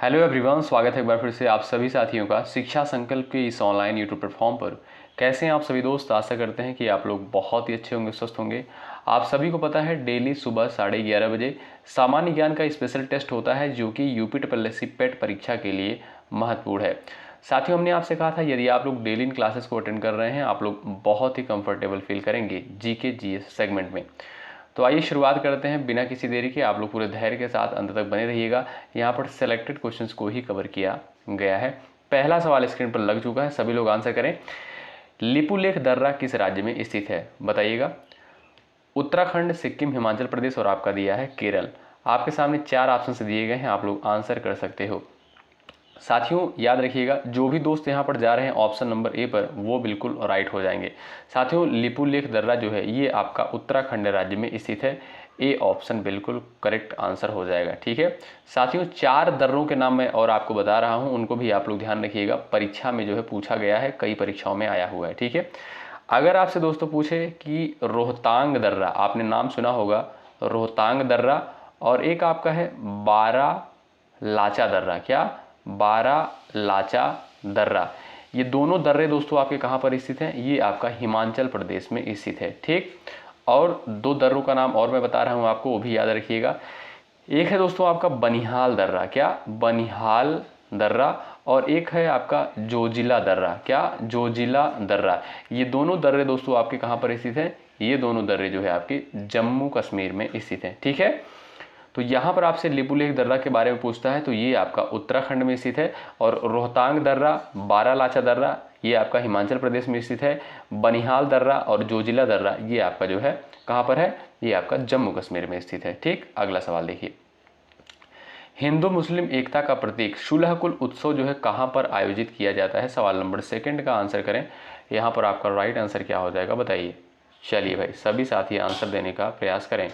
Hello everyone, स्वागत है एक बार फिर से आप सभी साथियों का शिक्षा संकल्प के इस ऑनलाइन यूट्यूब प्लेटफॉर्म पर। कैसे हैं आप सभी दोस्त? आशा करते हैं कि आप लोग बहुत ही अच्छे होंगे, स्वस्थ होंगे। आप सभी को पता है डेली सुबह 11:30 बजे सामान्य ज्ञान का स्पेशल टेस्ट होता है जो कि यूपी ट्रिपल पेट परीक्षा के लिए महत्वपूर्ण है। साथियों, हमने आपसे कहा था यदि आप लोग डेली इन क्लासेस को अटेंड कर रहे हैं आप लोग बहुत ही कंफर्टेबल फील करेंगे जीके जीएस सेगमेंट में। तो आइए शुरुआत करते हैं बिना किसी देरी के। आप लोग पूरे धैर्य के साथ अंत तक बने रहिएगा। यहाँ पर सेलेक्टेड क्वेश्चंस को ही कवर किया गया है। पहला सवाल स्क्रीन पर लग चुका है, सभी लोग आंसर करें। लिपुलेख दर्रा किस राज्य में स्थित है? बताइएगा। उत्तराखंड, सिक्किम, हिमाचल प्रदेश और आपका दिया है केरल। आपके सामने 4 ऑप्शन दिए गए हैं, आप लोग आंसर कर सकते हो। साथियों याद रखिएगा, जो भी दोस्त यहाँ पर जा रहे हैं ऑप्शन नंबर ए पर वो बिल्कुल राइट हो जाएंगे। साथियों, लिपुलेख दर्रा जो है ये आपका उत्तराखंड राज्य में स्थित है। ए ऑप्शन बिल्कुल करेक्ट आंसर हो जाएगा। ठीक है साथियों, 4 दर्रों के नाम मैं और आपको बता रहा हूँ, उनको भी आप लोग ध्यान रखिएगा। परीक्षा में जो है पूछा गया है, कई परीक्षाओं में आया हुआ है। ठीक है, अगर आपसे दोस्तों पूछे कि रोहतांग दर्रा, आपने नाम सुना होगा रोहतांग दर्रा, और एक आपका है बारा लाचा दर्रा। क्या? बारा लाचा दर्रा। ये दोनों दर्रे दोस्तों आपके कहाँ पर स्थित हैं? ये आपका हिमाचल प्रदेश में स्थित है। ठीक, और 2 दर्रों का नाम और मैं बता रहा हूँ आपको, वो भी याद रखिएगा। एक है दोस्तों आपका बनिहाल दर्रा। क्या? बनिहाल दर्रा। और एक है आपका जोजिला दर्रा। क्या? जोजिला दर्रा। ये दोनों दर्रे दोस्तों आपके कहाँ पर स्थित हैं? ये दोनों दर्रे जो है आपके जम्मू कश्मीर में स्थित हैं। ठीक है, तो यहाँ पर आपसे लिपुलेख दर्रा के बारे में पूछता है तो ये आपका उत्तराखंड में स्थित है। और रोहतांग दर्रा, बारालाचा दर्रा ये आपका हिमाचल प्रदेश में स्थित है। बनिहाल दर्रा और जोजिला दर्रा ये आपका जो है कहाँ पर है? ये आपका जम्मू कश्मीर में स्थित है। ठीक, अगला सवाल देखिए। हिंदू मुस्लिम एकता का प्रतीक शुलहकुल उत्सव जो है कहाँ पर आयोजित किया जाता है? सवाल नंबर 2 का आंसर करें। यहाँ पर आपका राइट आंसर क्या हो जाएगा बताइए। चलिए भाई, सभी साथी आंसर देने का प्रयास करें।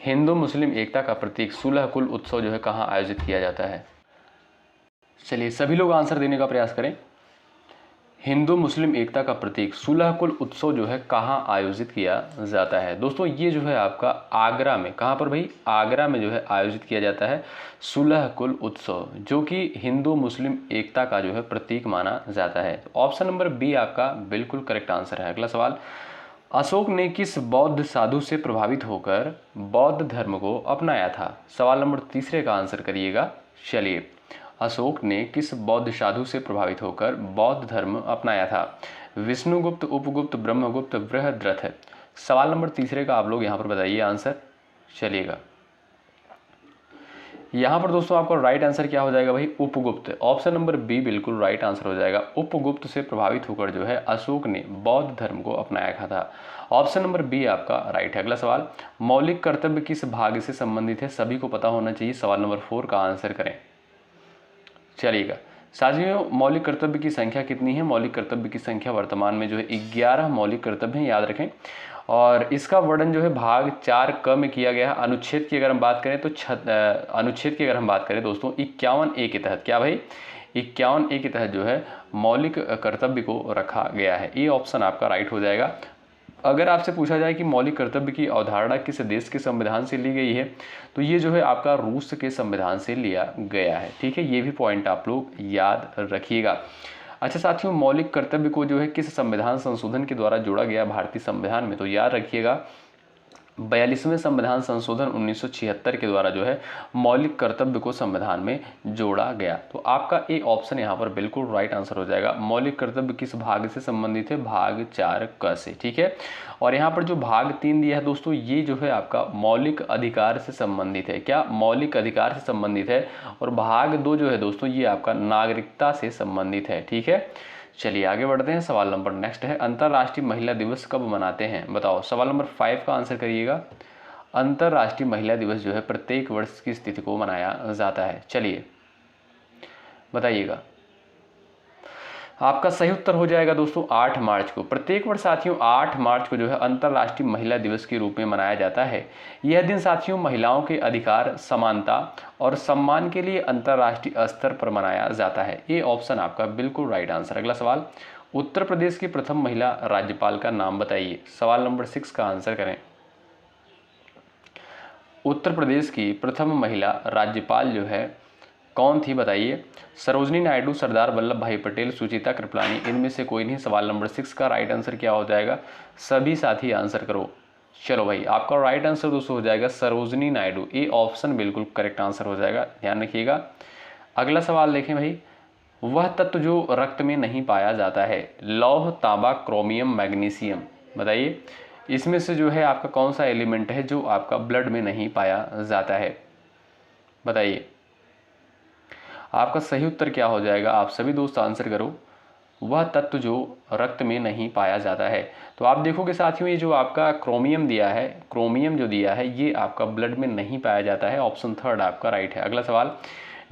हिंदू मुस्लिम एकता का प्रतीक शुलहकुल उत्सव जो है कहाँ आयोजित किया जाता है? चलिए सभी लोग आंसर देने का प्रयास करें। हिंदू मुस्लिम एकता का प्रतीक शुलहकुल उत्सव जो है कहाँ आयोजित किया जाता है? दोस्तों ये जो है आपका आगरा में। कहाँ पर भाई? आगरा में जो है आयोजित किया जाता है शुलहकुल उत्सव, जो कि हिंदू मुस्लिम एकता का जो है प्रतीक माना जाता है। ऑप्शन नंबर बी आपका बिल्कुल करेक्ट आंसर है। अगला सवाल, अशोक ने किस बौद्ध साधु से प्रभावित होकर बौद्ध धर्म को अपनाया था? सवाल नंबर 3 का आंसर करिएगा। चलिए, अशोक ने किस बौद्ध साधु से प्रभावित होकर बौद्ध धर्म अपनाया था? विष्णुगुप्त, उपगुप्त, ब्रह्मगुप्त, बृहद्रथ। सवाल नंबर 3 का आप लोग यहाँ पर बताइए आंसर। चलिएगा, यहाँ पर दोस्तों आपका राइट आंसर क्या हो जाएगा भाई? उपगुप्त। ऑप्शन नंबर बी बिल्कुल राइट आंसर हो जाएगा। उपगुप्त से प्रभावित होकर जो है अशोक ने बौद्ध धर्म को अपनाया था। ऑप्शन नंबर बी आपका राइट है। अगला सवाल, मौलिक कर्तव्य किस भाग से संबंधित है? सभी को पता होना चाहिए। सवाल नंबर 4 का आंसर करें। चलिएगा साथियों, मौलिक कर्तव्य की संख्या कितनी है? मौलिक कर्तव्य की संख्या वर्तमान में जो है 11 मौलिक कर्तव्य हैं, याद रखें। और इसका वर्णन जो है भाग 4 क में किया गया है। अनुच्छेद की अगर हम बात करें तो अनुच्छेद की अगर हम बात करें दोस्तों 51A के तहत, क्या भाई? 51A के तहत जो है मौलिक कर्तव्य को रखा गया है। ये ऑप्शन आपका राइट हो जाएगा। अगर आपसे पूछा जाए कि मौलिक कर्तव्य की अवधारणा किस देश के संविधान से ली गई है, तो ये जो है आपका रूस के संविधान से लिया गया है। ठीक है, ये भी पॉइंट आप लोग याद रखिएगा। अच्छा साथियों, मौलिक कर्तव्य को जो है किस संविधान संशोधन के द्वारा जोड़ा गया भारतीय संविधान में? तो याद रखिएगा 42वें संविधान संशोधन 1976 के द्वारा जो है मौलिक कर्तव्य को संविधान में जोड़ा गया। तो आपका ए ऑप्शन यहाँ पर बिल्कुल राइट आंसर हो जाएगा। मौलिक कर्तव्य किस भाग से संबंधित है? भाग 4 क से। ठीक है, और यहाँ पर जो भाग 3 दिया है दोस्तों, ये जो है आपका मौलिक अधिकार से संबंधित है। क्या? मौलिक अधिकार से संबंधित है। और भाग 2 जो है दोस्तों ये आपका नागरिकता से संबंधित है। ठीक है, चलिए आगे बढ़ते हैं। सवाल नंबर नेक्स्ट है, अंतर्राष्ट्रीय महिला दिवस कब मनाते हैं? बताओ। सवाल नंबर 5 का आंसर करिएगा। अंतर्राष्ट्रीय महिला दिवस जो है प्रत्येक वर्ष की तिथि को मनाया जाता है। चलिए बताइएगा। आपका सही उत्तर हो जाएगा दोस्तों 8 मार्च को। प्रत्येक वर्ष साथियों 8 मार्च को जो है अंतर्राष्ट्रीय महिला दिवस के रूप में मनाया जाता है। यह दिन साथियों महिलाओं के अधिकार, समानता और सम्मान के लिए अंतर्राष्ट्रीय स्तर पर मनाया जाता है। ये ऑप्शन आपका बिल्कुल राइट आंसर। अगला सवाल, उत्तर प्रदेश की प्रथम महिला राज्यपाल का नाम बताइए। सवाल नंबर 6 का आंसर करें। उत्तर प्रदेश की प्रथम महिला राज्यपाल जो है कौन थी बताइए। सरोजनी नायडू, सरदार वल्लभ भाई पटेल, सुचिता कृपलानी, इनमें से कोई नहीं। सवाल नंबर 6 का राइट आंसर क्या हो जाएगा, सभी साथी आंसर करो। चलो भाई, आपका राइट आंसर दोस्तों हो जाएगा सरोजनी नायडू। ए ऑप्शन बिल्कुल करेक्ट आंसर हो जाएगा, ध्यान रखिएगा। अगला सवाल देखें भाई, वह तत्व जो रक्त में नहीं पाया जाता है, लौह, तांबा, क्रोमियम, मैग्नीशियम, बताइए इसमें से जो है आपका कौन सा एलिमेंट है जो आपका ब्लड में नहीं पाया जाता है, बताइए। आपका सही उत्तर क्या हो जाएगा, आप सभी दोस्त आंसर करो। वह तत्व जो रक्त में नहीं पाया जाता है, तो आप देखोगे साथियों ये जो आपका क्रोमियम दिया है, क्रोमियम जो दिया है ये आपका ब्लड में नहीं पाया जाता है। ऑप्शन थर्ड आपका राइट है। अगला सवाल,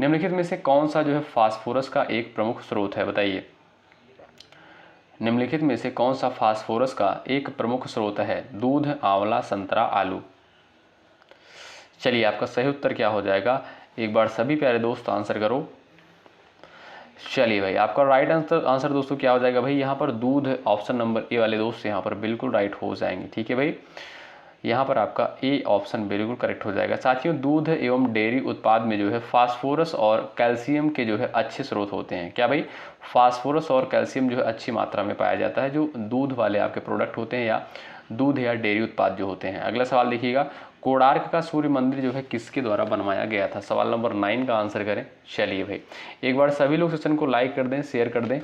निम्नलिखित में से कौन सा जो है फास्फोरस का एक प्रमुख स्रोत है, बताइए। निम्नलिखित में से कौन सा फास्फोरस का एक प्रमुख स्रोत है, दूध, आंवला, संतरा, आलू। चलिए आपका सही उत्तर क्या हो जाएगा, एक बार सभी प्यारे दोस्त आंसर करो। चलिए भाई, आपका राइट आंसर दोस्तों क्या हो जाएगा भाई, यहाँ पर दूध, ऑप्शन नंबर ए वाले दोस्त यहाँ पर बिल्कुल राइट हो जाएंगे। ठीक है भाई, यहाँ पर आपका ए ऑप्शन बिल्कुल करेक्ट हो जाएगा। साथियों, दूध एवं डेयरी उत्पाद में जो है फास्फोरस और कैल्शियम के जो है अच्छे स्रोत होते हैं। क्या भाई, फास्फोरस और कैल्शियम जो है अच्छी मात्रा में पाया जाता है जो दूध वाले आपके प्रोडक्ट होते हैं या दूध या डेयरी उत्पाद जो होते हैं। अगला सवाल देखिएगा, कोणार्क का सूर्य मंदिर जो है किसके द्वारा बनवाया गया था, सवाल नंबर 9 का आंसर करें। चलिए भाई, एक बार सभी लोग सेशन को लाइक कर दें, शेयर कर दें।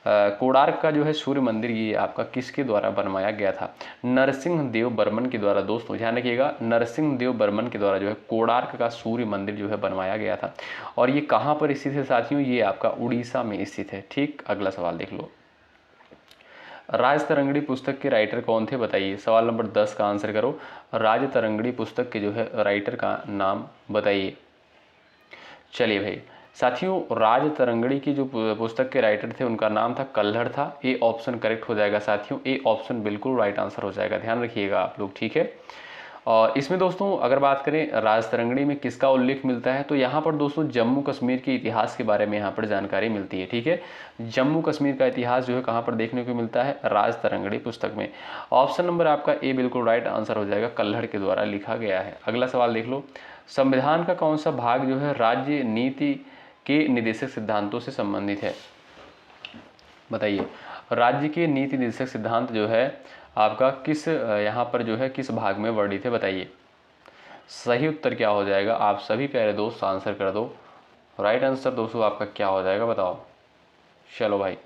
कोणार्क का जो है सूर्य मंदिर ये आपका किसके द्वारा बनवाया गया था, नरसिंह देव बर्मन के द्वारा। दोस्तों ध्यान रखिएगा, नरसिंह देव बर्मन के द्वारा जो है कोणार्क का सूर्य मंदिर जो है बनवाया गया था। और ये कहाँ पर स्थित है साथियों, ये आपका उड़ीसा में स्थित है। ठीक, अगला सवाल देख लो, राज तरंगड़ी पुस्तक के राइटर कौन थे, बताइए। सवाल नंबर 10 का आंसर करो। राज तरंगड़ी पुस्तक के जो है राइटर का नाम बताइए। चलिए भाई साथियों, राज तरंगड़ी की जो पुस्तक के राइटर थे उनका नाम था कल्हड़ था। ए ऑप्शन करेक्ट हो जाएगा साथियों, ए ऑप्शन बिल्कुल राइट आंसर हो जाएगा, ध्यान रखिएगा आप लोग। ठीक है, और इसमें दोस्तों अगर बात करें राज तरंगड़ी में किसका उल्लेख मिलता है, तो यहाँ पर दोस्तों जम्मू कश्मीर के इतिहास के बारे में यहाँ पर जानकारी मिलती है। ठीक है, जम्मू कश्मीर का इतिहास जो है कहाँ पर देखने को मिलता है, राज तरंगड़ी पुस्तक में। ऑप्शन नंबर आपका ए बिल्कुल राइट आंसर हो जाएगा, कल्हड़ के द्वारा लिखा गया है। अगला सवाल देख लो, संविधान का कौन सा भाग जो है राज्य नीति के निर्देशक सिद्धांतों से संबंधित है, बताइए। राज्य के नीति निर्देशक सिद्धांत जो है आपका किस यहाँ पर जो है किस भाग में वर्णित है, बताइए। सही उत्तर क्या हो जाएगा, आप सभी प्यारे दोस्त आंसर कर दो। राइट आंसर दोस्तों आपका क्या हो जाएगा, बताओ। चलो भाई,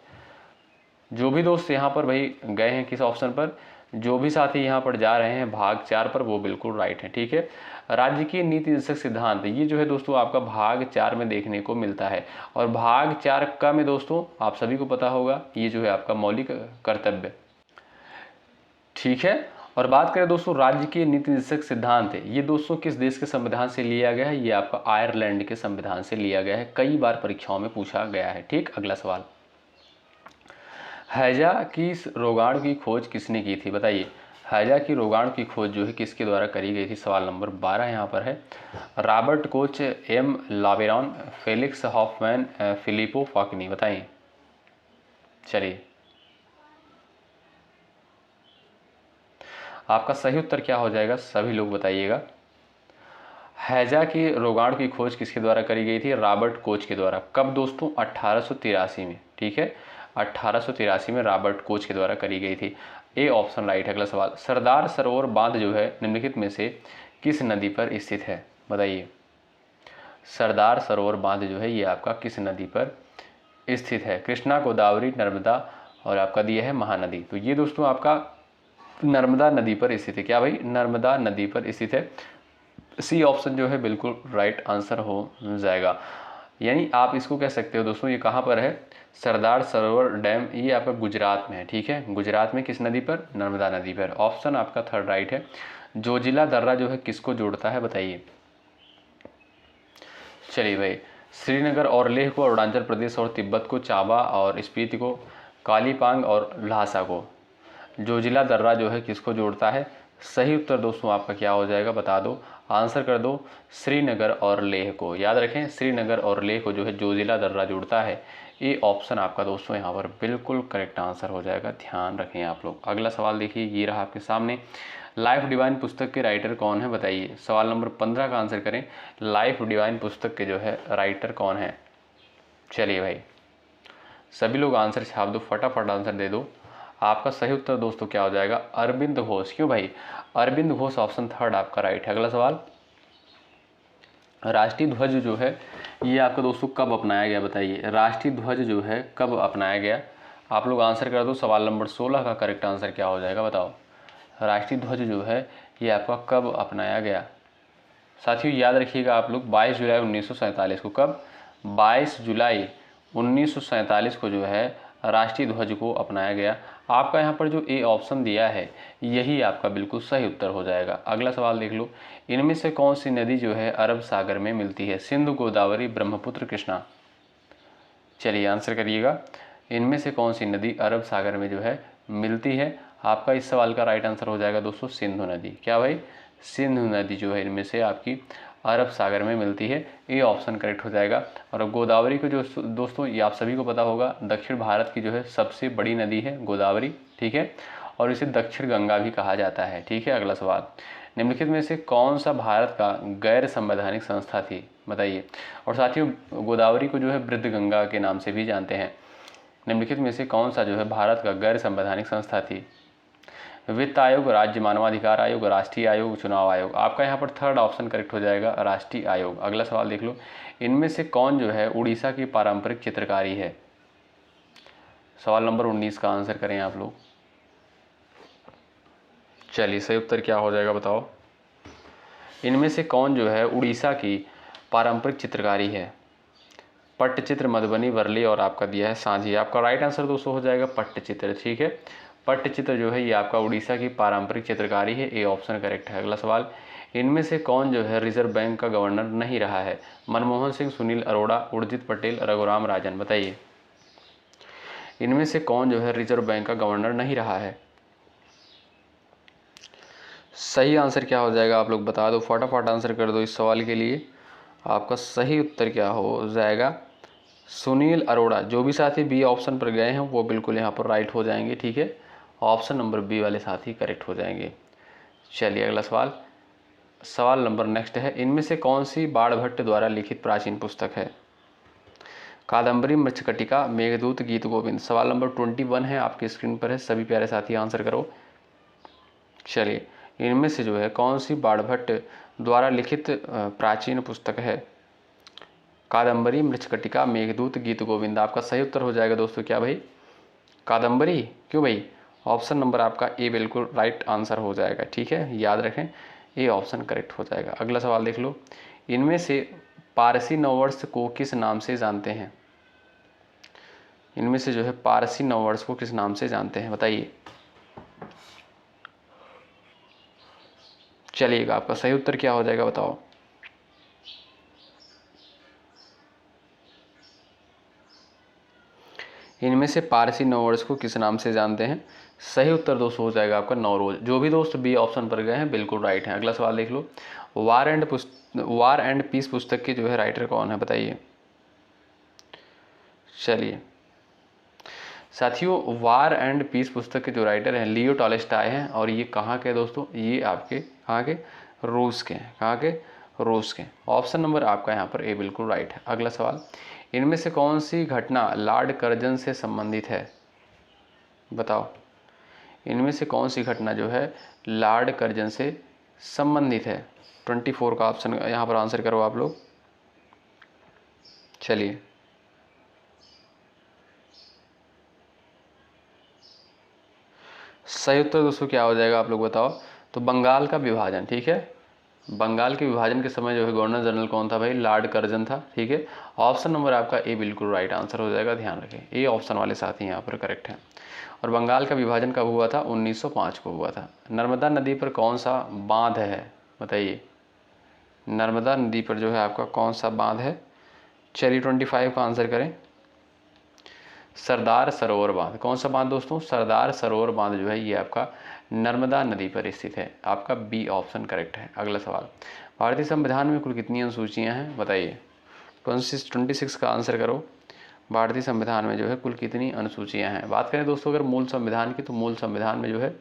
जो भी दोस्त यहाँ पर भाई गए हैं किस ऑप्शन पर, जो भी साथी यहाँ पर जा रहे हैं भाग 4 पर, वो बिल्कुल राइट है। ठीक है, राज्य की नीति निर्देशक सिद्धांत ये जो है दोस्तों आपका भाग 4 में देखने को मिलता है। और भाग 4 का में दोस्तों आप सभी को पता होगा ये जो है आपका मौलिक कर्तव्य। ठीक है, और बात करें दोस्तों राज्य के नीति निर्देशक सिद्धांत है ये दोस्तों किस देश के संविधान से लिया गया है, ये आपका आयरलैंड के संविधान से लिया गया है, कई बार परीक्षाओं में पूछा गया है। ठीक, अगला सवाल, हैजा की रोगाणु की खोज किसने की थी, बताइए। हैजा की रोगाणु की खोज जो है किसके द्वारा करी गई थी, सवाल नंबर 12 यहाँ पर है। Robert Koch, M Laveran, Felix Hoffmann, Filippo फाकनी, बताइए। चलिए, आपका सही उत्तर क्या हो जाएगा, सभी लोग बताइएगा। हैजा की रोगाणु की खोज किसके द्वारा करी गई थी, रॉबर्ट कोच के द्वारा। कब दोस्तों, 1883 में। ठीक है, 1883 में रॉबर्ट कोच के द्वारा करी गई थी। ए ऑप्शन राइट है। अगला सवाल, सरदार सरोवर बांध जो है निम्नलिखित में से किस नदी पर स्थित है, बताइए। सरदार सरोवर बांध जो है ये आपका किस नदी पर स्थित है, कृष्णा, गोदावरी, नर्मदा और आपका दिया है महानदी। तो ये दोस्तों आपका नर्मदा नदी पर स्थित है। क्या भाई, नर्मदा नदी पर स्थित है। सी ऑप्शन जो है बिल्कुल राइट आंसर हो जाएगा। यानी आप इसको कह सकते हो दोस्तों, ये कहाँ पर है, सरदार सरोवर डैम ये आपका गुजरात में है। ठीक है, गुजरात में किस नदी पर, नर्मदा नदी पर। ऑप्शन आपका थर्ड राइट है। जोजिला दर्रा जो है किसको जोड़ता है, बताइए। चलिए भाई, श्रीनगर और लेह को, अरुणाचल प्रदेश और तिब्बत को, चाबा और स्पीति को, कालीपांग और ल्हासा को। जोजिला दर्रा जो है किसको जोड़ता है, सही उत्तर दोस्तों आपका क्या हो जाएगा, बता दो, आंसर कर दो। श्रीनगर और लेह को, याद रखें श्रीनगर और लेह को जो है जोजिला दर्रा जोड़ता है। ये ऑप्शन आपका दोस्तों यहाँ पर बिल्कुल करेक्ट आंसर हो जाएगा, ध्यान रखें आप लोग। अगला सवाल देखिए, ये रहा आपके सामने, लाइफ डिवाइन पुस्तक के राइटर कौन है बताइए। सवाल नंबर 15 का आंसर करें, लाइफ डिवाइन पुस्तक के जो है राइटर कौन है। चलिए भाई सभी लोग आंसर छाप दो, फटाफट आंसर दे दो। आपका सही उत्तर दोस्तों क्या हो जाएगा, अरविंद घोष। क्यों भाई, अरविंद घोष ऑप्शन थर्ड आपका राइट है। अगला सवाल, राष्ट्रीय ध्वज जो है ये आपका दोस्तों कब अपनाया गया बताइए। राष्ट्रीय ध्वज जो है कब अपनाया गया, आप लोग आंसर कर दो। सवाल नंबर 16 का करेक्ट आंसर क्या हो जाएगा बताओ। राष्ट्रीय ध्वज जो है ये आपका कब अपनाया गया। साथियों याद रखिएगा आप लोग, 22 जुलाई 1947 को, कब, 22 जुलाई 1947 को जो है राष्ट्रीय ध्वज को अपनाया गया। आपका यहाँ पर जो ए ऑप्शन दिया है यही आपका बिल्कुल सही उत्तर हो जाएगा। अगला सवाल देख लो, इनमें से कौन सी नदी जो है अरब सागर में मिलती है। सिंधु, गोदावरी, ब्रह्मपुत्र, कृष्णा। चलिए आंसर करिएगा, इनमें से कौन सी नदी अरब सागर में जो है मिलती है। आपका इस सवाल का राइट आंसर हो जाएगा दोस्तों सिंधु नदी। क्या भाई, सिंधु नदी जो है इनमें से आपकी अरब सागर में मिलती है, ये ऑप्शन करेक्ट हो जाएगा। और गोदावरी को जो दोस्तों ये आप सभी को पता होगा, दक्षिण भारत की जो है सबसे बड़ी नदी है गोदावरी, ठीक है, और इसे दक्षिण गंगा भी कहा जाता है, ठीक है। अगला सवाल, निम्नलिखित में से कौन सा भारत का गैर संवैधानिक संस्था थी बताइए। और साथियों गोदावरी को जो है वृद्ध गंगा के नाम से भी जानते हैं। निम्नलिखित में से कौन सा जो है भारत का गैर संवैधानिक संस्था थी। वित्त आयोग, राज्य मानवाधिकार आयोग, राष्ट्रीय आयोग, चुनाव आयोग। आपका यहाँ पर थर्ड ऑप्शन करेक्ट हो जाएगा, राष्ट्रीय आयोग। अगला सवाल देख लो, इनमें से कौन जो है उड़ीसा की पारंपरिक चित्रकारी है। सवाल नंबर 19 का आंसर करें आप लोग। चलिए सही उत्तर क्या हो जाएगा बताओ। इनमें से कौन जो है उड़ीसा की पारंपरिक चित्रकारी है। पट्टचित्र, मधुबनी, वर्ली और आपका दिया है सांझी। आपका राइट आंसर दोस्तों हो जाएगा पट्टचित्र, ठीक है। पट्टचित्र जो है ये आपका उड़ीसा की पारंपरिक चित्रकारी है, ए ऑप्शन करेक्ट है। अगला सवाल, इनमें से कौन जो है रिजर्व बैंक का गवर्नर नहीं रहा है। मनमोहन सिंह, सुनील अरोड़ा, उर्जित पटेल, रघुराम राजन। बताइए इनमें से कौन जो है रिजर्व बैंक का गवर्नर नहीं रहा है। सही आंसर क्या हो जाएगा आप लोग बता दो, फटाफट आंसर कर दो इस सवाल के लिए। आपका सही उत्तर क्या हो जाएगा, सुनील अरोड़ा। जो भी साथी बी ऑप्शन पर गए हैं वो बिल्कुल यहाँ पर राइट हो जाएंगे, ठीक है। ऑप्शन नंबर बी वाले साथी करेक्ट हो जाएंगे। चलिए अगला सवाल, सवाल नंबर नेक्स्ट है, इनमें से कौन सी बाणभट्ट द्वारा लिखित प्राचीन पुस्तक है। कादम्बरी, मृच्छकटिका, मेघदूत, गीत गोविंद। सवाल नंबर 21 है आपकी स्क्रीन पर है, सभी प्यारे साथी आंसर करो। चलिए इनमें से जो है कौन सी बाणभट्ट द्वारा लिखित प्राचीन पुस्तक है। कादम्बरी, मृच्छकटिका, मेघदूत, गीत गोविंद। आपका सही उत्तर हो जाएगा दोस्तों क्या भाई, कादम्बरी। क्यों भाई, ऑप्शन नंबर आपका ए बिल्कुल राइट आंसर हो जाएगा, ठीक है, याद रखें ए ऑप्शन करेक्ट हो जाएगा। अगला सवाल देख लो, इनमें से पारसी नववर्ष को किस नाम से जानते हैं। इनमें से जो है पारसी नववर्ष को किस नाम से जानते हैं बताइए। चलिएगा आपका सही उत्तर क्या हो जाएगा बताओ। इनमें से पारसी नववर्ष को किस नाम से जानते हैं। सही उत्तर दोस्तों हो जाएगा आपका नवरोज। जो भी दोस्त बी ऑप्शन पर गए हैं बिल्कुल राइट है। अगला सवाल देख लो, वार एंड पीस पुस्तक के जो है राइटर कौन है बताइए। चलिए साथियों, वार एंड पीस पुस्तक के जो राइटर हैं लियो टॉल्स्टॉय हैं, और ये कहाँ के दोस्तों, ये आपके कहाँ के, रूस के हैं। कहाँ के, रूस के। ऑप्शन नंबर आपका यहाँ पर ए बिल्कुल राइट है। अगला सवाल, इनमें से कौन सी घटना लॉर्ड कर्जन से संबंधित है बताओ। इनमें से कौन सी घटना जो है लॉर्ड कर्जन से संबंधित है। 24 का ऑप्शन यहाँ पर आंसर करो आप लोग। चलिए सही उत्तर दोस्तों क्या हो जाएगा आप लोग बताओ। तो बंगाल का विभाजन, ठीक है। बंगाल के विभाजन के समय जो है गवर्नर जनरल कौन था भाई, लॉर्ड कर्जन था, ठीक है। ऑप्शन नंबर आपका ए बिल्कुल राइट आंसर हो जाएगा, ध्यान रखें ए ऑप्शन वाले साथी यहाँ पर करेक्ट है। और बंगाल का विभाजन कब हुआ था, 1905 को हुआ था। नर्मदा नदी पर कौन सा बांध है बताइए। नर्मदा नदी पर जो है आपका कौन सा बांध है। चलिए 25 का आंसर करें, सरदार सरोवर बांध। कौन सा बांध दोस्तों, सरदार सरोवर बांध जो है ये आपका नर्मदा नदी पर स्थित है। आपका बी ऑप्शन करेक्ट है। अगला सवाल, भारतीय संविधान में कुल कितनी अनुसूचियां हैं बताइए। 26 का आंसर करो। भारतीय संविधान में जो है कुल कितनी अनुसूचियां हैं। बात करें दोस्तों अगर मूल संविधान की, तो मूल संविधान में जो है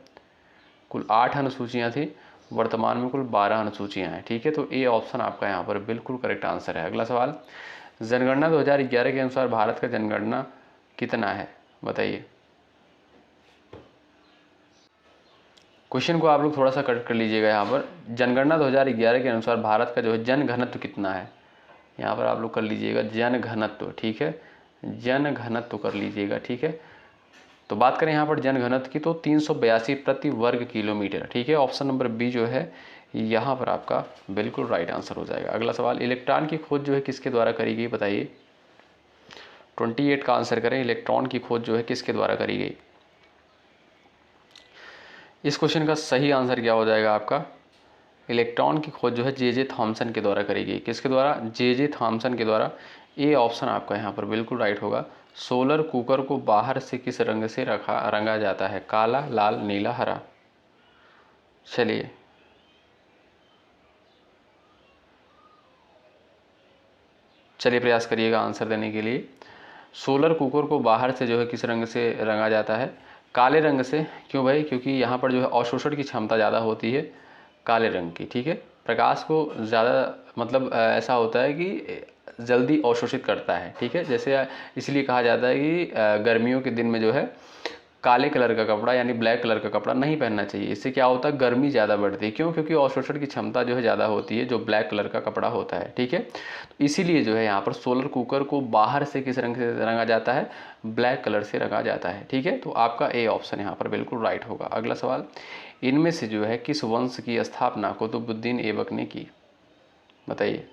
कुल 8 अनुसूचियाँ थी, वर्तमान में कुल 12 अनुसूचियाँ हैं। ठीक है, तो ए ऑप्शन आपका यहाँ पर बिल्कुल करेक्ट आंसर है। अगला सवाल, जनगणना 2011 के अनुसार भारत का जनगणना कितना है, बताइए। क्वेश्चन को आप लोग थोड़ा सा कट कर लीजिएगा। यहाँ पर जनगणना 2011 के अनुसार भारत का जो है जन घनत्व कितना है, यहाँ पर आप लोग कर लीजिएगा जन घनत्व। ठीक है, जन घनत्व कर लीजिएगा। ठीक है, तो बात करें यहाँ पर जन घनत्व की तो 382 प्रति वर्ग किलोमीटर। ठीक है, ऑप्शन नंबर बी जो है यहाँ पर आपका बिल्कुल राइट आंसर हो जाएगा। अगला सवाल, इलेक्ट्रॉन की खोज जो है किसके द्वारा करी गई, बताइए। 28 का आंसर करें, इलेक्ट्रॉन की खोज जो है किसके द्वारा करी गई। इस क्वेश्चन का सही आंसर क्या हो जाएगा आपका, इलेक्ट्रॉन की खोज जो है जे थॉमसन के द्वारा करी गई। किसके द्वारा, जे थॉमसन के द्वारा। ए ऑप्शन आपका यहाँ पर बिल्कुल राइट होगा। सोलर कुकर को बाहर से किस रंग से रंगा जाता है, काला, लाल, नीला, हरा। चलिए प्रयास करिएगा आंसर देने के लिए। सोलर कुकर को बाहर से जो है किस रंग से रंगा जाता है, काले रंग से। क्यों भाई, क्योंकि यहाँ पर जो है अवशोषण की क्षमता ज़्यादा होती है काले रंग की। ठीक है, प्रकाश को ज़्यादा मतलब ऐसा होता है कि जल्दी अवशोषित करता है। ठीक है, जैसे इसलिए कहा जाता है कि गर्मियों के दिन में जो है काले कलर का कपड़ा यानी ब्लैक कलर का कपड़ा नहीं पहनना चाहिए। इससे क्या होता है, गर्मी ज़्यादा बढ़ती है। क्यों, क्योंकि अवशोषण की क्षमता जो है ज़्यादा होती है जो ब्लैक कलर का कपड़ा होता है। ठीक है, तो इसीलिए जो है यहाँ पर सोलर कुकर को बाहर से किस रंग से रंगा जाता है, ब्लैक कलर से रंगा जाता है। ठीक है, तो आपका ए ऑप्शन यहाँ पर बिल्कुल राइट होगा। अगला सवाल, इनमें से जो है किस वंश की स्थापना कुतुबुद्दीन ऐबक ने की, बताइए।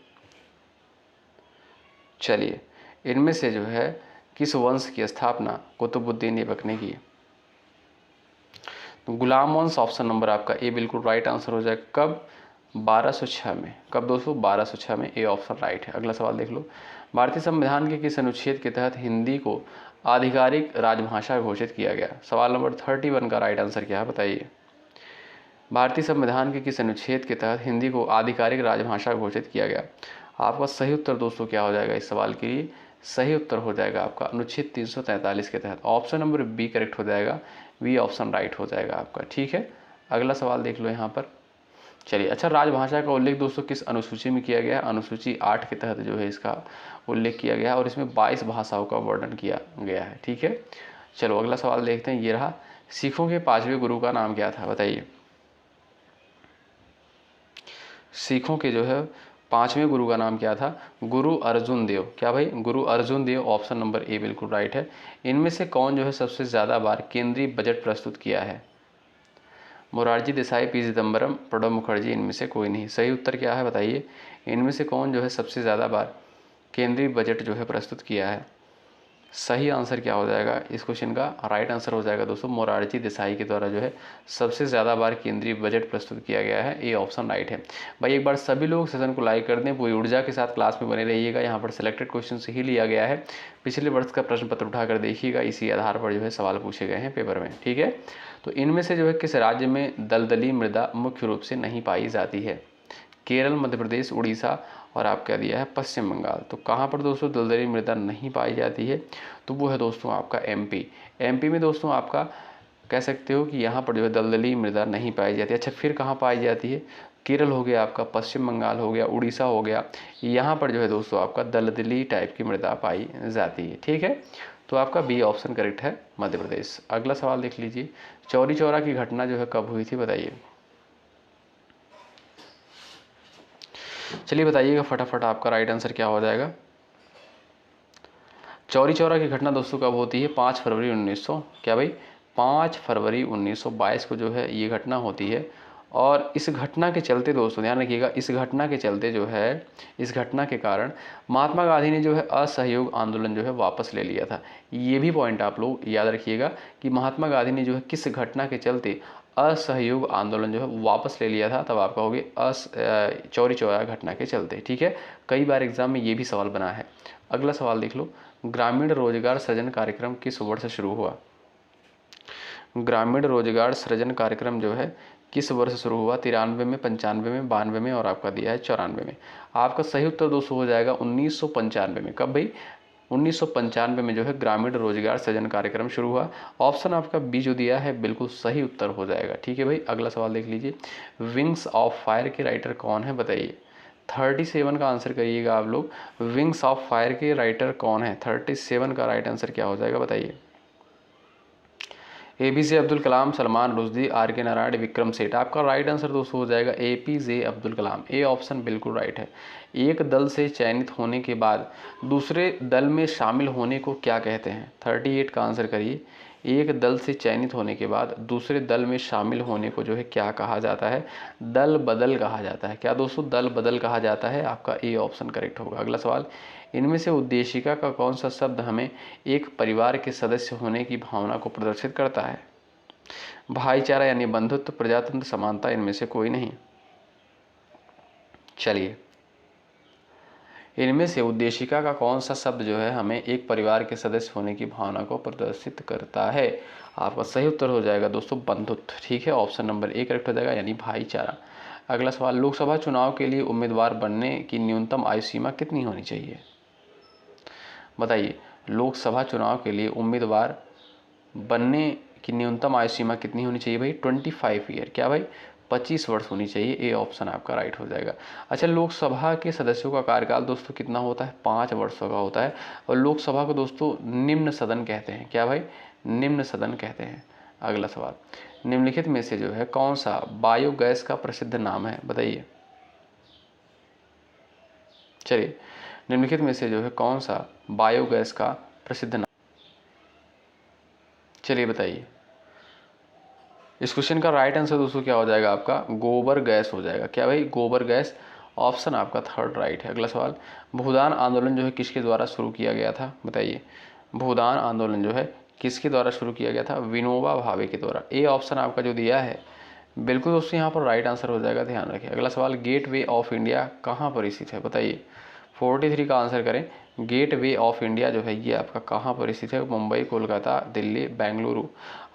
चलिए, इनमें से जो है किस वंश की स्थापना कुतुबुद्दीन ऐबक ने की, तो गुलाम वंश ऑप्शन नंबर आपका ए बिल्कुल राइट आंसर हो जाएगा। कब, 1206 में। कब दोस्तों, 1206 में। ए ऑप्शन राइट है। अगला सवाल देख लो, भारतीय संविधान के किस अनुच्छेद के तहत हिंदी को आधिकारिक राजभाषा घोषित किया गया। सवाल नंबर 31 का राइट आंसर क्या है, बताइए। भारतीय संविधान के किस अनुच्छेद के तहत हिंदी को आधिकारिक राजभाषा घोषित किया गया। आपका सही उत्तर दोस्तों क्या हो जाएगा इस सवाल के लिए, सही उत्तर हो जाएगा आपका अनुच्छेद 343 के तहत। ऑप्शन नंबर बी करेक्ट हो जाएगा, बी ऑप्शन राइट हो जाएगा आपका। ठीक है, अगला सवाल देख लो यहाँ पर। चलिए, अच्छा, राजभाषा का उल्लेख दोस्तों किस अनुसूची में किया गया है, अनुसूची 8 के तहत जो है इसका उल्लेख किया गया है और इसमें 22 भाषाओं का वर्णन किया गया है। ठीक है, चलो अगला सवाल देखते हैं। ये रहा, सिखों के 5वें गुरु का नाम क्या था, बताइए। सिखों के जो है 5वें गुरु का नाम क्या था, गुरु अर्जुन देव। क्या भाई, गुरु अर्जुन देव। ऑप्शन नंबर ए बिल्कुल राइट है। इनमें से कौन जो है सबसे ज़्यादा बार केंद्रीय बजट प्रस्तुत किया है, मोरारजी देसाई, पी चिदम्बरम, प्रणब मुखर्जी, इनमें से कोई नहीं। सही उत्तर क्या है, बताइए। इनमें से कौन जो है सबसे ज़्यादा बार केंद्रीय बजट जो है प्रस्तुत किया है। सही आंसर क्या हो जाएगा इस क्वेश्चन का, राइट आंसर हो जाएगा दोस्तों मोरारजी देसाई के द्वारा जो है सबसे ज़्यादा बार केंद्रीय बजट प्रस्तुत किया गया है। ये ऑप्शन राइट है। भाई एक बार सभी लोग सेशन को लाइक कर दें, पूरी ऊर्जा के साथ क्लास में बने रहिएगा। यहाँ पर सिलेक्टेड क्वेश्चन से ही लिया गया है, पिछले वर्ष का प्रश्न पत्र उठाकर देखिएगा, इसी आधार पर जो है सवाल पूछे गए हैं पेपर में। ठीक है, तो इनमें से जो है किस राज्य में दलदली मृदा मुख्य रूप से नहीं पाई जाती है, केरल, मध्य प्रदेश, उड़ीसा और आप क्या दिया है पश्चिम बंगाल। तो कहाँ पर दोस्तों दलदली मृदा नहीं पाई जाती है, तो वो है दोस्तों आपका एमपी। एमपी में दोस्तों आपका कह सकते हो कि यहाँ पर जो है दलदली मृदा नहीं पाई जाती। अच्छा, फिर कहाँ पाई जाती है, केरल हो गया आपका, पश्चिम बंगाल हो गया, उड़ीसा हो गया, यहाँ पर जो है दोस्तों आपका दलदली टाइप की मृदा पाई जाती है। ठीक है, तो आपका बी ऑप्शन करेक्ट है, मध्य प्रदेश। अगला सवाल देख लीजिए, चौरी चौरा की घटना जो है कब हुई थी, बताइए। चलिए बताइएगा फटाफट, आपका राइट आंसर क्या हो जाएगा। चौरी चौरा की घटना दोस्तों कब होती है, 5 फरवरी 1900, क्या भाई 5 फरवरी 1922 को जो है ये घटना होती है। और इस घटना के चलते दोस्तों ध्यान रखिएगा, इस घटना के चलते जो है, इस घटना के कारण महात्मा गांधी ने जो है असहयोग आंदोलन जो है वापस ले लिया था। ये भी पॉइंट आप लोग याद रखिएगा कि महात्मा गांधी ने जो है किस घटना के चलते असहयोग आंदोलन जो है वापस ले लिया था, तब आपका हो गया चौरी चौरा घटना के चलते। ठीक है, कई बार एग्जाम में ये भी सवाल बना है। अगला सवाल देख लो, ग्रामीण रोजगार सृजन कार्यक्रम किस वर्ष शुरू हुआ। ग्रामीण रोजगार सृजन कार्यक्रम जो है किस वर्ष शुरू हुआ, 93 में, 95 में, 92 में और आपका दिया है 94 में। आपका सही उत्तर दोस्तों हो जाएगा 1995 में। कब भाई, 1995 में जो है ग्रामीण रोजगार सृजन कार्यक्रम शुरू हुआ। ऑप्शन आपका बी जो दिया है बिल्कुल सही उत्तर हो जाएगा। ठीक है भाई, अगला सवाल देख लीजिए। विंग्स ऑफ फायर के राइटर कौन है बताइए। 37 का आंसर करिएगा आप लोग। विंग्स ऑफ फायर के राइटर कौन है, 37 का राइट आंसर क्या हो जाएगा बताइए। APJ Abdul Kalam, Salman Rushdie, RK Narayan, Vikram Seth. आपका राइट आंसर दोस्तों हो जाएगा APJ Abdul Kalam. A option बिल्कुल राइट है। एक दल से चयनित होने के बाद दूसरे दल में शामिल होने को क्या कहते हैं, 38 का आंसर करिए। एक दल से चयनित होने के बाद दूसरे दल में शामिल होने को जो है क्या कहा जाता है, दल बदल कहा जाता है। क्या दोस्तों, दल बदल कहा जाता है। आपका ए ऑप्शन करेक्ट होगा। अगला सवाल, इनमें से उद्देशिका का कौन सा शब्द हमें एक परिवार के सदस्य होने की भावना को प्रदर्शित करता है। भाईचारा यानी बंधुत्व, प्रजातंत्र, समानता, इनमें से कोई नहीं। चलिए, इनमें से उद्देशिका का कौन सा शब्द जो है हमें एक परिवार के सदस्य होने की भावना को प्रदर्शित करता है। आपका सही उत्तर हो जाएगा दोस्तों बंधुत्व। ठीक है, ऑप्शन नंबर ए करेक्ट हो जाएगा, यानी भाईचारा। अगला सवाल, लोकसभा चुनाव के लिए उम्मीदवार बनने की न्यूनतम आयु सीमा कितनी होनी चाहिए बताइए। लोकसभा चुनाव के लिए उम्मीदवार बनने की न्यूनतम आयु सीमा कितनी होनी चाहिए भाई, 25 ईयर। क्या भाई, 25 वर्ष होनी चाहिए। ए ऑप्शन आपका राइट हो जाएगा। अच्छा, लोकसभा के सदस्यों का कार्यकाल दोस्तों कितना होता है, 5 वर्षों का होता है। और लोकसभा को दोस्तों निम्न सदन कहते हैं। क्या भाई, निम्न सदन कहते हैं। अगला सवाल, निम्नलिखित में से जो है कौन सा बायोगैस का प्रसिद्ध नाम है बताइए। चलिए, निम्नलिखित में से जो है कौन सा बायोगैस का प्रसिद्ध नाम, चलिए बताइए। इस क्वेश्चन का राइट आंसर दोस्तों क्या हो जाएगा आपका, गोबर गैस हो जाएगा। क्या भाई, गोबर गैस। ऑप्शन आपका थर्ड राइट है। अगला सवाल, भूदान आंदोलन जो है किसके द्वारा शुरू किया गया था बताइए। भूदान आंदोलन जो है किसके द्वारा शुरू किया गया था, विनोबा भावे के द्वारा। ए ऑप्शन आपका जो दिया है बिल्कुल दोस्तों यहाँ पर राइट आंसर हो जाएगा, ध्यान रखिए। अगला सवाल, गेट वे ऑफ इंडिया कहाँ पर स्थित है बताइए। 43 का आंसर करें। गेट वे ऑफ इंडिया जो है ये आपका कहाँ पर स्थित है, मुंबई, कोलकाता, दिल्ली, बेंगलुरु।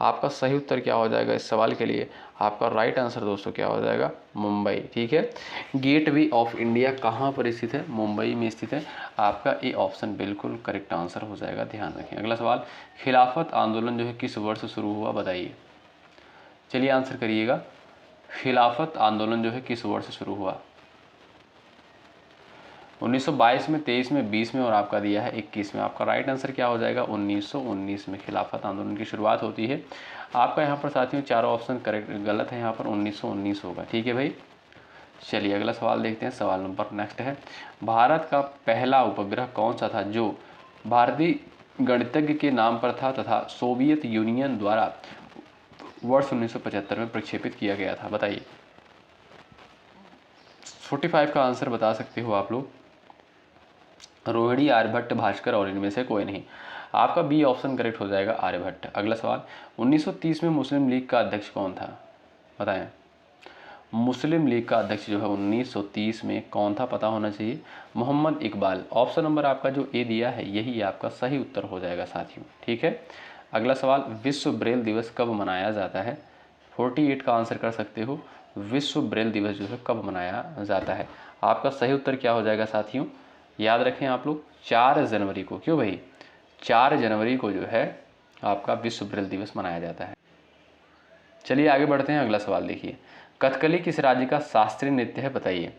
आपका सही उत्तर क्या हो जाएगा इस सवाल के लिए, आपका राइट आंसर दोस्तों क्या हो जाएगा, मुंबई। ठीक है, गेट वे ऑफ इंडिया कहाँ पर स्थित है, मुंबई में स्थित है। आपका ए ऑप्शन बिल्कुल करेक्ट आंसर हो जाएगा, ध्यान रखें। अगला सवाल, खिलाफत आंदोलन जो है किस वर्ष शुरू हुआ बताइए। चलिए आंसर करिएगा। खिलाफत आंदोलन जो है किस वर्ष शुरू हुआ, 1922 में, 23 में, 20 में और आपका दिया है 21 में। आपका राइट आंसर क्या हो जाएगा, 1919 में खिलाफत आंदोलन की शुरुआत होती है। आपका यहाँ पर साथियों चारों ऑप्शन करेक्ट गलत है, यहाँ पर 1919 होगा। ठीक है भाई, चलिए अगला सवाल देखते हैं। सवाल नंबर नेक्स्ट है, भारत का पहला उपग्रह कौन सा था जो भारतीय गणितज्ञ के नाम पर था तथा सोवियत यूनियन द्वारा वर्ष 1975 में प्रक्षेपित किया गया था बताइए। 45 का आंसर बता सकते हो आप लोग। रोहिणी, आर्यभट्ट, भास्कर और इनमें से कोई नहीं। आपका बी ऑप्शन करेक्ट हो जाएगा, आर्यभट्ट। अगला सवाल, 1930 में मुस्लिम लीग का अध्यक्ष कौन था बताएं। मुस्लिम लीग का अध्यक्ष जो है 1930 में कौन था पता होना चाहिए, मोहम्मद इकबाल। ऑप्शन नंबर आपका जो ए दिया है यही आपका सही उत्तर हो जाएगा साथियों। ठीक है, अगला सवाल, विश्व ब्रेल दिवस कब मनाया जाता है। 48 का आंसर कर सकते हो। विश्व ब्रेल दिवस जो है कब मनाया जाता है, आपका सही उत्तर क्या हो जाएगा साथियों, याद रखें आप लोग 4 जनवरी को। क्यों भाई, 4 जनवरी को जो है आपका विश्व ब्रेल दिवस मनाया जाता है। चलिए आगे बढ़ते हैं। अगला सवाल देखिए, कथकली किस राज्य का शास्त्रीय नृत्य है बताइए।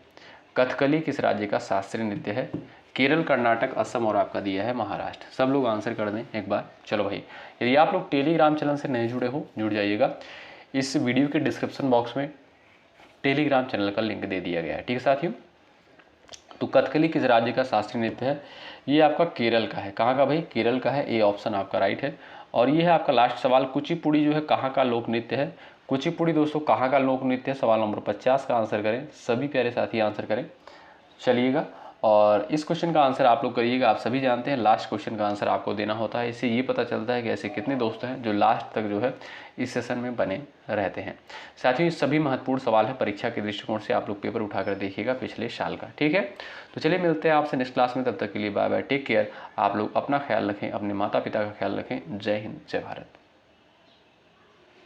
कथकली किस राज्य का शास्त्रीय नृत्य है, केरल, कर्नाटक, असम और आपका दिया है महाराष्ट्र। सब लोग आंसर कर दें एक बार। चलो भाई, यदि आप लोग टेलीग्राम चैनल से नहीं जुड़े हो जुड़ जाइएगा। इस वीडियो के डिस्क्रिप्शन बॉक्स में टेलीग्राम चैनल का लिंक दे दिया गया है। ठीक है साथियों, तो कथकली किस राज्य का शास्त्रीय नृत्य है, ये आपका केरल का है। कहाँ का भाई, केरल का है। ए ऑप्शन आपका राइट है। और ये है आपका लास्ट सवाल, कुचिपुड़ी जो है कहाँ का लोक नृत्य है। कुचिपुड़ी दोस्तों कहाँ का लोक नृत्य है, सवाल नंबर 50 का आंसर करें। सभी प्यारे साथी आंसर करें चलिएगा। और इस क्वेश्चन का आंसर आप लोग करिएगा। आप सभी जानते हैं लास्ट क्वेश्चन का आंसर आपको देना होता है। इससे ये पता चलता है कि ऐसे कितने दोस्त हैं जो लास्ट तक जो है इस सेशन में बने रहते हैं। साथियों ये सभी महत्वपूर्ण सवाल है, परीक्षा के दृष्टिकोण से आप लोग पेपर उठाकर देखिएगा पिछले साल का। ठीक है, तो चलिए मिलते हैं आपसे नेक्स्ट क्लास में। तब तक के लिए बाय बाय, टेक केयर। आप लोग अपना ख्याल रखें, अपने माता पिता का ख्याल रखें। जय हिंद, जय भारत।